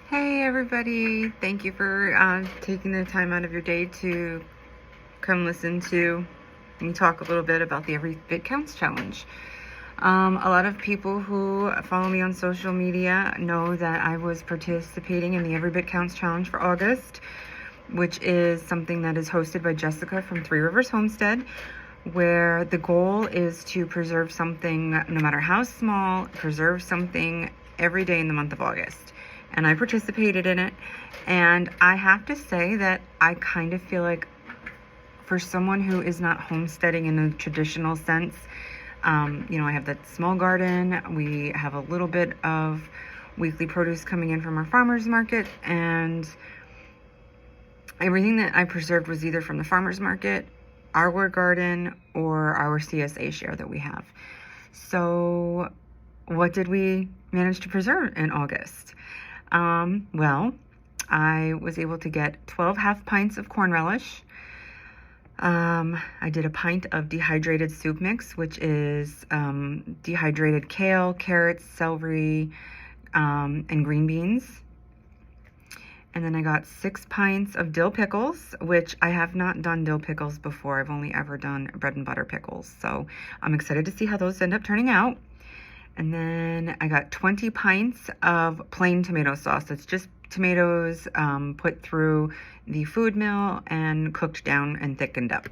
Hey everybody, thank you for taking the time out of your day to come listen to me talk a little bit about the Every Bit Counts challenge. A lot of people who follow me on social media know that I was participating in the Every Bit Counts challenge for August, which is something that is hosted by Jessica from Three Rivers Homestead, where the goal is to preserve something, no matter how small, preserve something every day in the month of August. And I participated in it, and I have to say that I kind of feel like, for someone who is not homesteading in a traditional sense, I have that small garden. We have a little bit of weekly produce coming in from our farmers market, and everything that I preserved was either from the farmers market, our garden, or our CSA share that we have. So what did we manage to preserve in August? Well, I was able to get 12 half pints of corn relish. I did a pint of dehydrated soup mix, which is dehydrated kale, carrots, celery, and green beans. And then I got 6 pints of dill pickles, which I have not done dill pickles before. I've only ever done bread and butter pickles. So I'm excited to see how those end up turning out. And then I got 20 pints of plain tomato sauce. It's just tomatoes put through the food mill and cooked down and thickened up.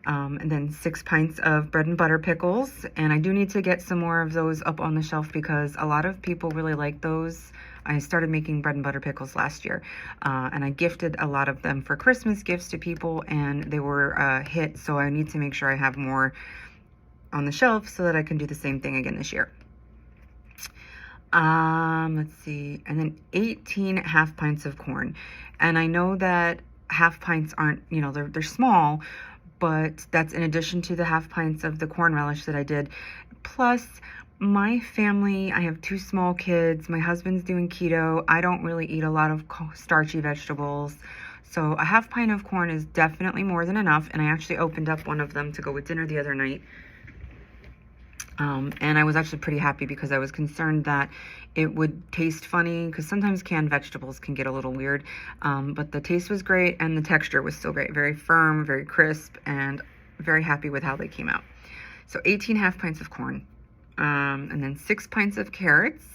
And then 6 pints of bread and butter pickles. And I do need to get some more of those up on the shelf because a lot of people really like those. I started making bread and butter pickles last year, and I gifted a lot of them for Christmas gifts to people, and they were a hit. So I need to make sure I have more on the shelf so that I can do the same thing again this year. Let's see, and then 18 half pints of corn. And I know that half pints aren't, they're small, but that's in addition to the half pints of the corn relish that I did. Plus, my family, I have 2 small kids. My husband's doing keto. I don't really eat a lot of starchy vegetables. So a half pint of corn is definitely more than enough. And I actually opened up one of them to go with dinner the other night. And I was actually pretty happy because I was concerned that it would taste funny because sometimes canned vegetables can get a little weird. But the taste was great and the texture was still great. Very firm, very crisp, and very happy with how they came out. So 18 half pints of corn. And then 6 pints of carrots.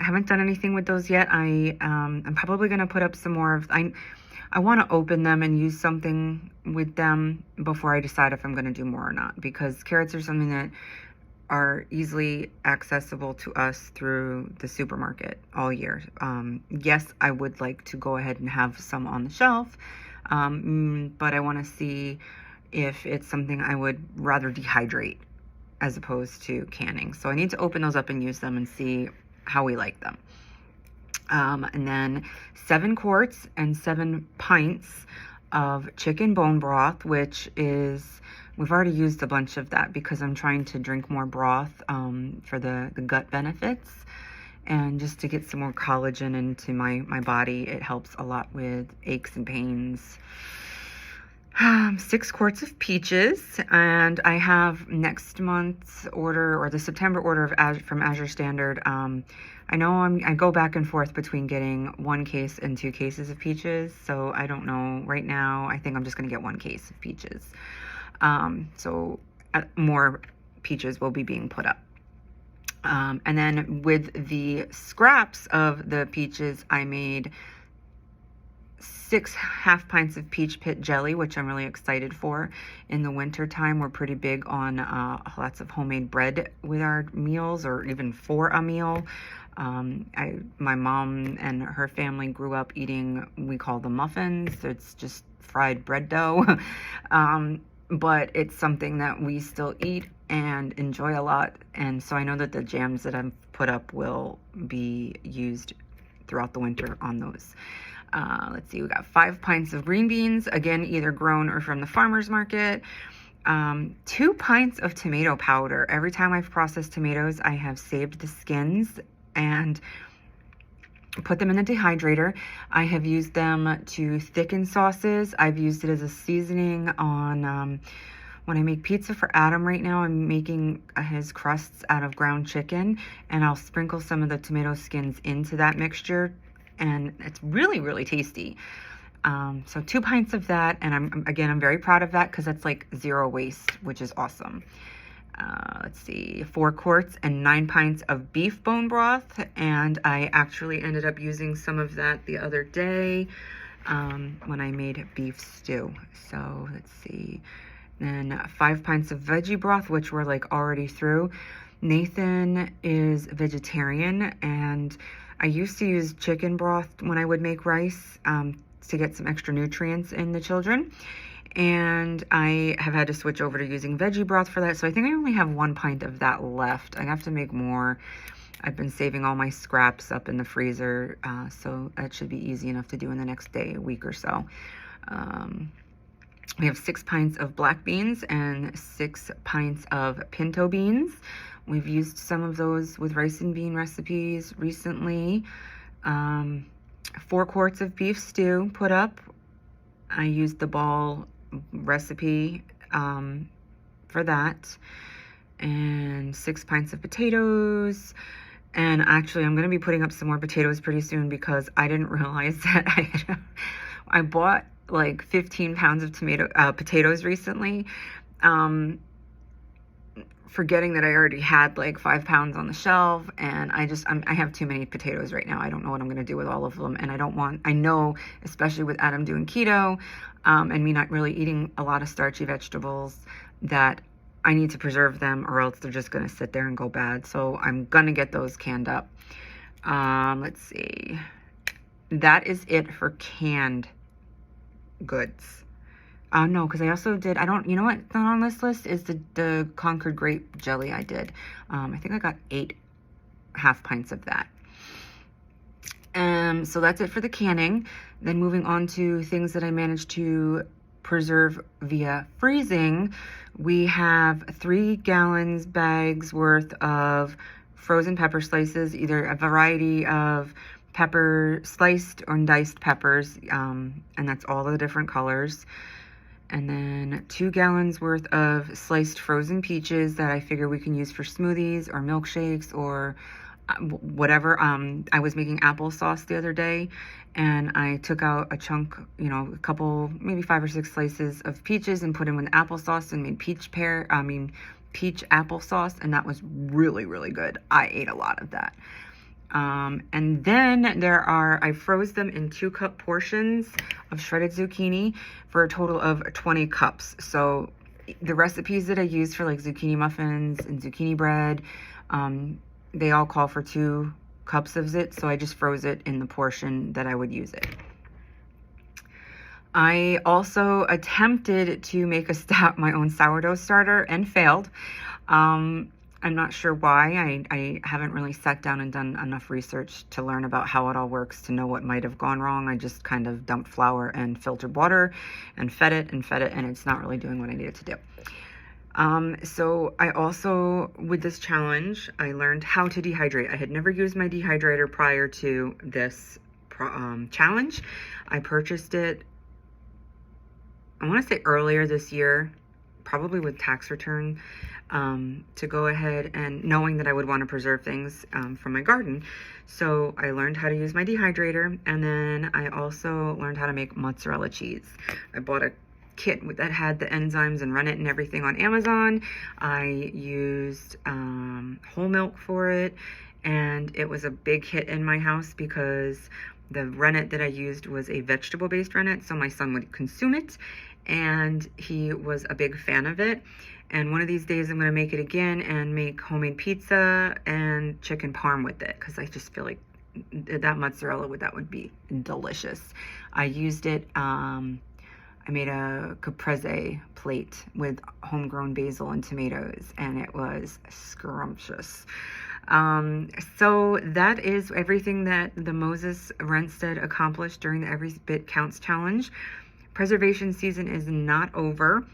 I haven't done anything with those yet. I'm probably going to put up some more of... I want to open them and use something with them before I decide if I'm going to do more or not. Because carrots are something that are easily accessible to us through the supermarket all year. Yes, I would like to go ahead and have some on the shelf, but I want to see if it's something I would rather dehydrate as opposed to canning. So I need to open those up and use them and see how we like them. And then 7 quarts and 7 pints of chicken bone broth, which is... We've already used a bunch of that because I'm trying to drink more broth for the gut benefits and just to get some more collagen into my body. It helps a lot with aches and pains. 6 quarts of peaches, and I have next month's order, or the September order from Azure Standard. I know I go back and forth between getting 1 case and 2 cases of peaches, so I don't know right now. I think I'm just going to get 1 case of peaches. So more peaches will be being put up. And then with the scraps of the peaches, I made 6 half pints of peach pit jelly, which I'm really excited for. In the winter time, we're pretty big on lots of homemade bread with our meals, or even for a meal. My mom and her family grew up eating, we call them muffins. It's just fried bread dough. But it's something that we still eat and enjoy a lot. And so I know that the jams that I've put up will be used throughout the winter on those. Let's see, we got 5 pints of green beans, again, either grown or from the farmer's market. 2 pints of tomato powder. Every time I've processed tomatoes, I have saved the skins and put them in a dehydrator. I have used them to thicken sauces. I've used it as a seasoning on when I make pizza for Adam right now. I'm making his crusts out of ground chicken, and I'll sprinkle some of the tomato skins into that mixture, and it's really, really tasty. So 2 pints of that, and I'm very proud of that because that's like 0 waste, which is awesome. Let's see, 4 quarts and 9 pints of beef bone broth, and I actually ended up using some of that the other day when I made beef stew. So let's see, then 5 pints of veggie broth, which we're like already through. Nathan is vegetarian, and I used to use chicken broth when I would make rice to get some extra nutrients in the children. And I have had to switch over to using veggie broth for that. So I think I only have 1 pint of that left. I have to make more. I've been saving all my scraps up in the freezer. So that should be easy enough to do in the next day, a week or so. We have 6 pints of black beans and 6 pints of pinto beans. We've used some of those with rice and bean recipes recently. 4 quarts of beef stew put up. I used the ball recipe for that, and 6 pints of potatoes. And actually, I'm going to be putting up some more potatoes pretty soon because I didn't realize that I bought like 15 pounds of potatoes recently, forgetting that I already had like 5 pounds on the shelf, and I have too many potatoes right now. I don't know what I'm going to do with all of them, and I know, especially with Adam doing keto, and me not really eating a lot of starchy vegetables, that I need to preserve them or else they're just going to sit there and go bad. So I'm going to get those canned up. Let's see. That is it for canned goods. No, because I also did, you know what's not on this list is the Concord grape jelly I did. I think I got 8 half pints of that. So that's it for the canning. Then moving on to things that I managed to preserve via freezing, we have 3 gallons bags worth of frozen pepper slices, either a variety of pepper, sliced or diced peppers, and that's all the different colors. And then 2 gallons worth of sliced frozen peaches that I figure we can use for smoothies or milkshakes or whatever. I was making applesauce the other day, and I took out a chunk, a couple, maybe 5 or 6 slices of peaches and put them in applesauce and made peach applesauce, and that was really, really good. I ate a lot of that. And then I froze them in 2-cup portions of shredded zucchini for a total of 20 cups. So the recipes that I use for like zucchini muffins and zucchini bread, they all call for 2 cups of it. So I just froze it in the portion that I would use it. I also attempted to make my own sourdough starter and failed. I'm not sure why. I haven't really sat down and done enough research to learn about how it all works to know what might have gone wrong. I just kind of dumped flour and filtered water and fed it, and it's not really doing what I needed to do. So I also, with this challenge, I learned how to dehydrate. I had never used my dehydrator prior to this challenge. I purchased it, I want to say earlier this year, probably with tax return, to go ahead and knowing that I would want to preserve things from my garden. So I learned how to use my dehydrator, and then I also learned how to make mozzarella cheese. I bought a kit that had the enzymes and rennet and everything on Amazon. I used whole milk for it, and it was a big hit in my house because the rennet that I used was a vegetable-based rennet, so my son would consume it, and he was a big fan of it. And one of these days I'm going to make it again and make homemade pizza and chicken parm with it, because I just feel like that mozzarella would be delicious. I used it, I made a caprese plate with homegrown basil and tomatoes, and it was scrumptious. So that is everything that the Moses Renstead accomplished during the Every Bit Counts challenge. Preservation season is not over.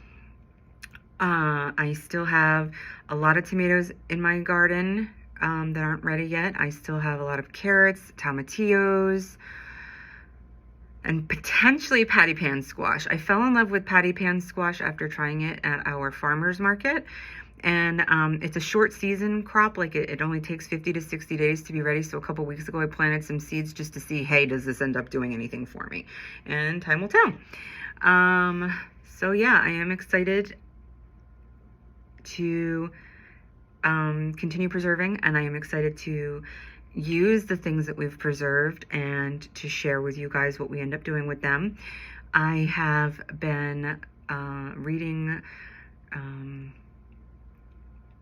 I still have a lot of tomatoes in my garden that aren't ready yet. I still have a lot of carrots, tomatillos, and potentially patty pan squash. I fell in love with patty pan squash after trying it at our farmer's market. And it's a short season crop. Like it only takes 50 to 60 days to be ready. So a couple weeks ago, I planted some seeds just to see, hey, does this end up doing anything for me? And time will tell. So yeah, I am excited to continue preserving, and I am excited to use the things that we've preserved and to share with you guys what we end up doing with them. I have been reading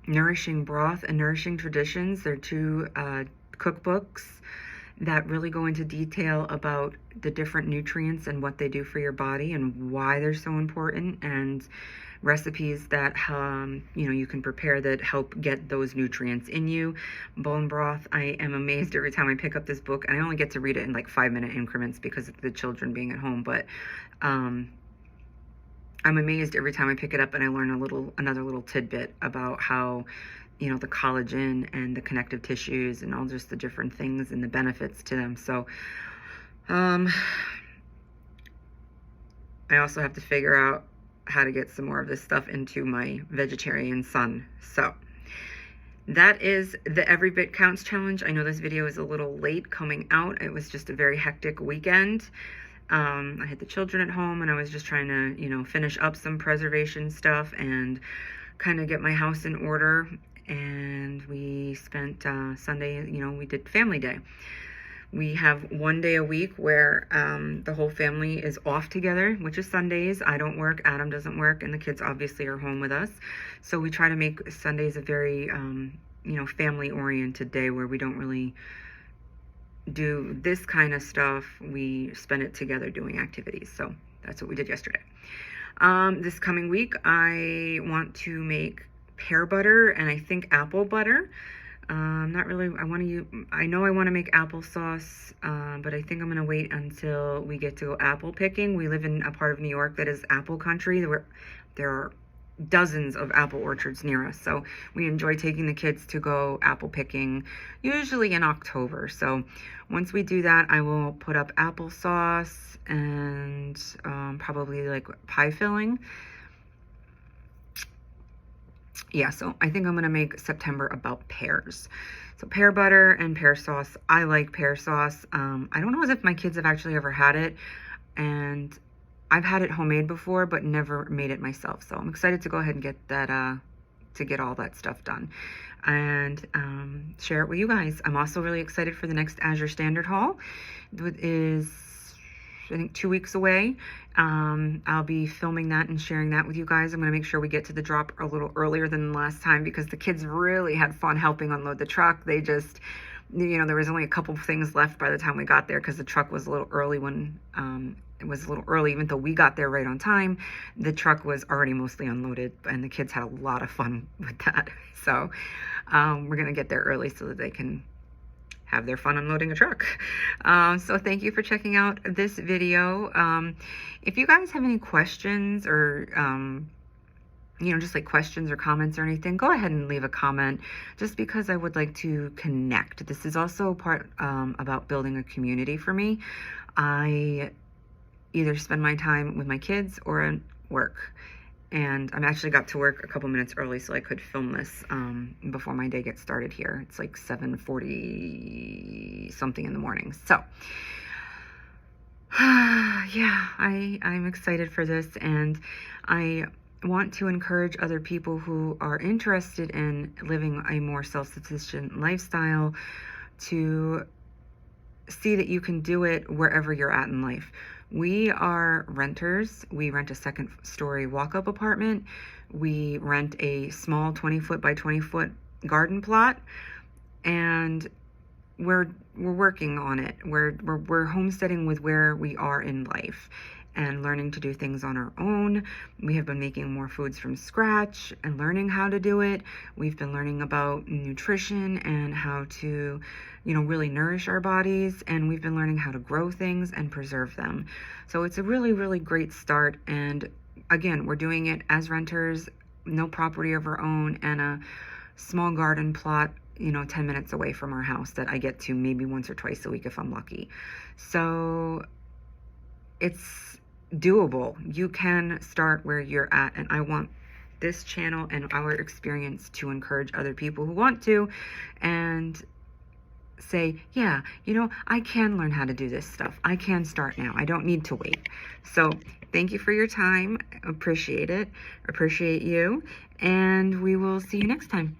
Nourishing Broth and Nourishing Traditions. They're two cookbooks that really go into detail about the different nutrients and what they do for your body and why they're so important, and recipes that you can prepare that help get those nutrients in you. Bone broth, I am amazed every time I pick up this book, and I only get to read it in like 5-minute increments because of the children being at home, but I'm amazed every time I pick it up and I learn another little tidbit about how, the collagen and the connective tissues and all just the different things and the benefits to them. So I also have to figure out how to get some more of this stuff into my vegetarian son. So that is the Every Bit Counts challenge. I know this video is a little late coming out. It was just a very hectic weekend. I had the children at home, and I was just trying to, finish up some preservation stuff and kind of get my house in order. And we spent Sunday, we did family day. We have one day a week where the whole family is off together, which is Sundays. I don't work, Adam doesn't work, and the kids obviously are home with us. So we try to make Sundays a very, family-oriented day where we don't really do this kind of stuff. We spend it together doing activities. So that's what we did yesterday. This coming week, I want to make pear butter and I think apple butter. Not really, I know I want to make applesauce, but I think I'm going to wait until we get to go apple picking. We live in a part of New York that is apple country, where there are dozens of apple orchards near us. So we enjoy taking the kids to go apple picking, usually in October. So once we do that, I will put up applesauce and probably like pie filling. Yeah, so I think I'm going to make September about pears. So pear butter and pear sauce. I like pear sauce. I don't know if my kids have actually ever had it, and I've had it homemade before, but never made it myself. So I'm excited to go ahead and get that, to get all that stuff done and share it with you guys. I'm also really excited for the next Azure Standard haul. It is, I think, 2 weeks away. I'll be filming that and sharing that with you guys. I'm going to make sure we get to the drop a little earlier than last time because the kids really had fun helping unload the truck. They just, there was only a couple of things left by the time we got there because the truck was a little early when, it was a little early, even though we got there right on time. The truck was already mostly unloaded, and the kids had a lot of fun with that. So we're going to get there early so that they can have their fun unloading a truck. So thank you for checking out this video. If you guys have any questions or, just like questions or comments or anything, go ahead and leave a comment, just because I would like to connect. This is also part about building a community for me. I either spend my time with my kids or at work. And I actually got to work a couple minutes early so I could film this before my day gets started here. It's like 7:40 something in the morning. So yeah, I'm excited for this, and I want to encourage other people who are interested in living a more self-sufficient lifestyle to see that you can do it wherever you're at in life. We are renters. We rent a second-story walk-up apartment. We rent a small 20-foot by 20-foot garden plot, and we're working on it. We're homesteading with where we are in life and learning to do things on our own. We have been making more foods from scratch and learning how to do it. We've been learning about nutrition and how to, really nourish our bodies. And we've been learning how to grow things and preserve them. So it's a really, really great start. And again, we're doing it as renters, no property of our own, and a small garden plot, 10 minutes away from our house that I get to maybe once or twice a week if I'm lucky. So it's doable. You can start where you're at, and I want this channel and our experience to encourage other people who want to, and say, yeah, you know, I can learn how to do this stuff. I can start now. I don't need to wait. So thank you for your time. Appreciate it. Appreciate you. And we will see you next time.